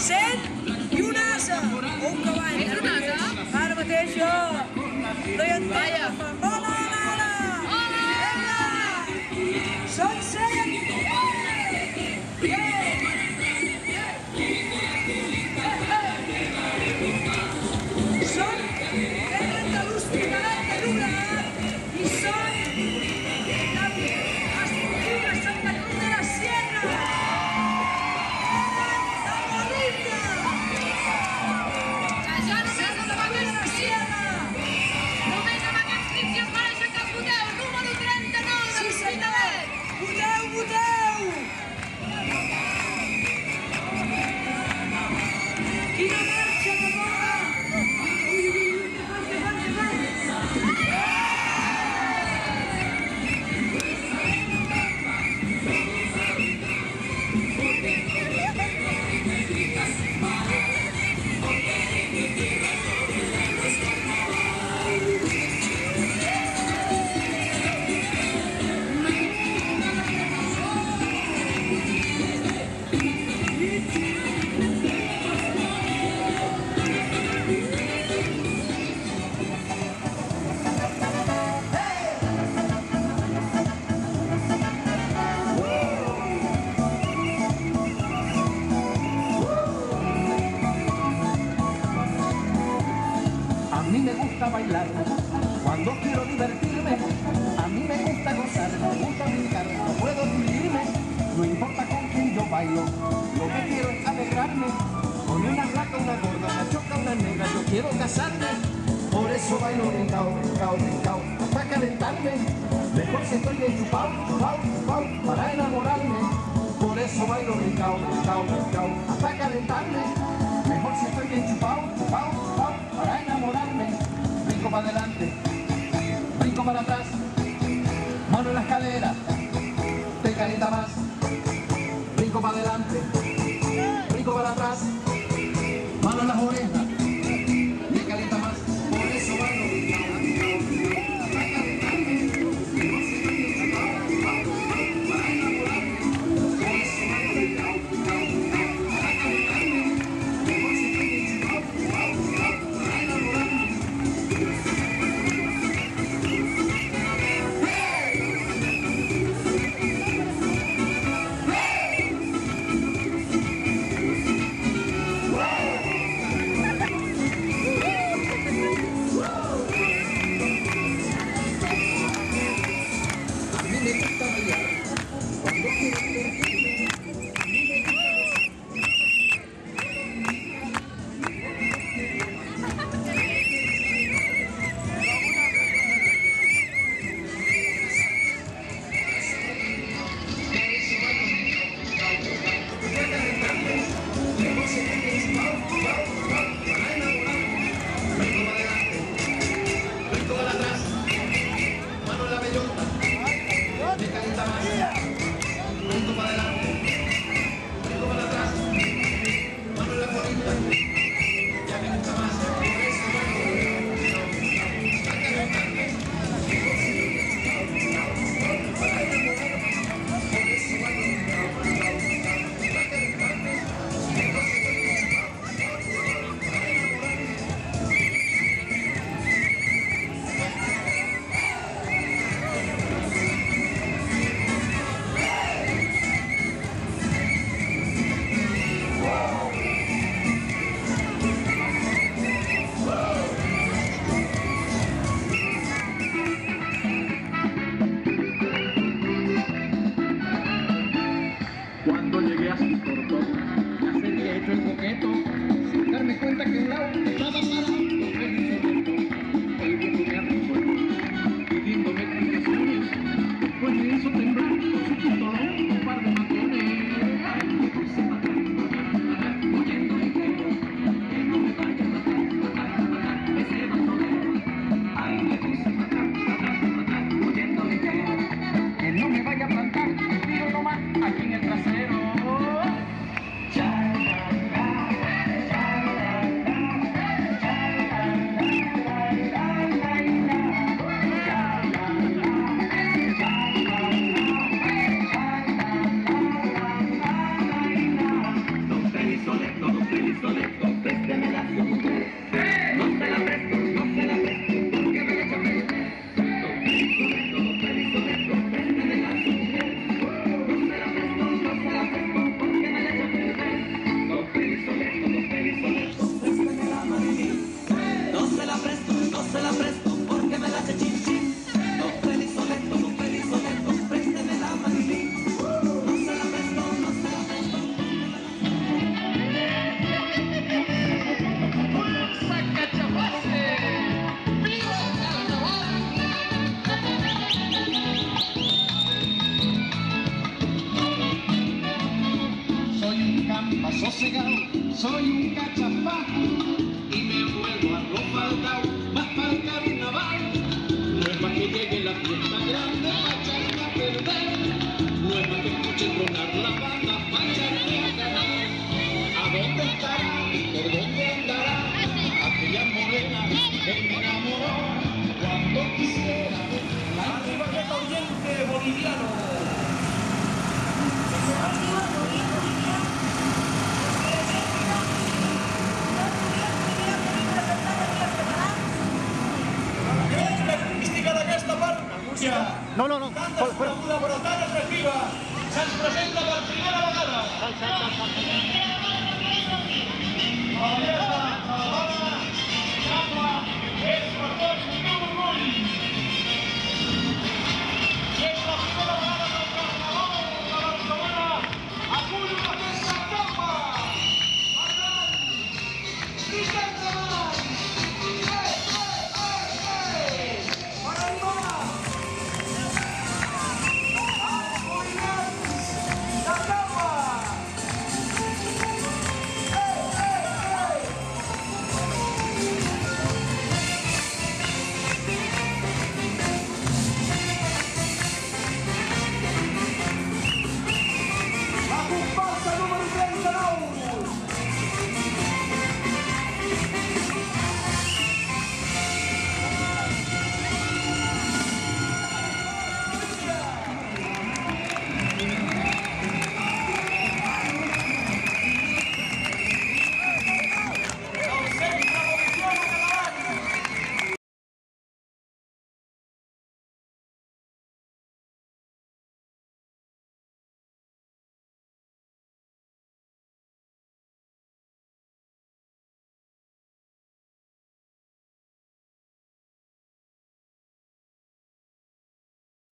100 i un asa, o un cavall. És un asa? Ara mateix jo no hi entenc. Hola, hola, hola! Són 100! Són de l'Hospitalet de Llobregat i són d'Esportiu de Santa Cruz de la Sierra. A mí me gusta bailar, cuando quiero divertirme, a mí me gusta gozar, me gusta brincar, no puedo dividirme, no importa con quién yo bailo, lo que quiero es alegrarme, con una flaca, una gorda, una choca, una negra, yo quiero casarme, por eso bailo brincao, brincao, brincao, hasta calentarme, mejor si estoy bien chupao, chupao, chupao, para enamorarme, por eso bailo brincao, brincao, brincao, hasta calentarme, mejor si estoy bien chupao, chupao, chupao, para enamorarme. Brinco para adelante, brinco para atrás, mano en la escalera, te calienta más. Brinco para adelante, brinco para atrás, mano en las orejas, me calienta más. Por eso bailo brincao, brincao, brincao, hasta calentarme. Mejor si estoy bien chupao, chupao, chupao, para enamorarme. Por eso bailo brincao, brincao, brincao, hasta calentarme. Mejor si estoy bien chupao, chupao, chupao, para enamorarme. cegado, soy un cachapá y me vuelvo a lo faltao, más para el carnaval. No es más que llegue la fiesta grande para echarme a perder, no es más que escuche tronar la banda para echarme a ganar. ¿A dónde estará? ¿Por dónde andará aquella morena que me enamoró cuando quisiera? ¡Arriba que oyente boliviano! No, no, no. Fuera. Se'ns presenta per primera vegada.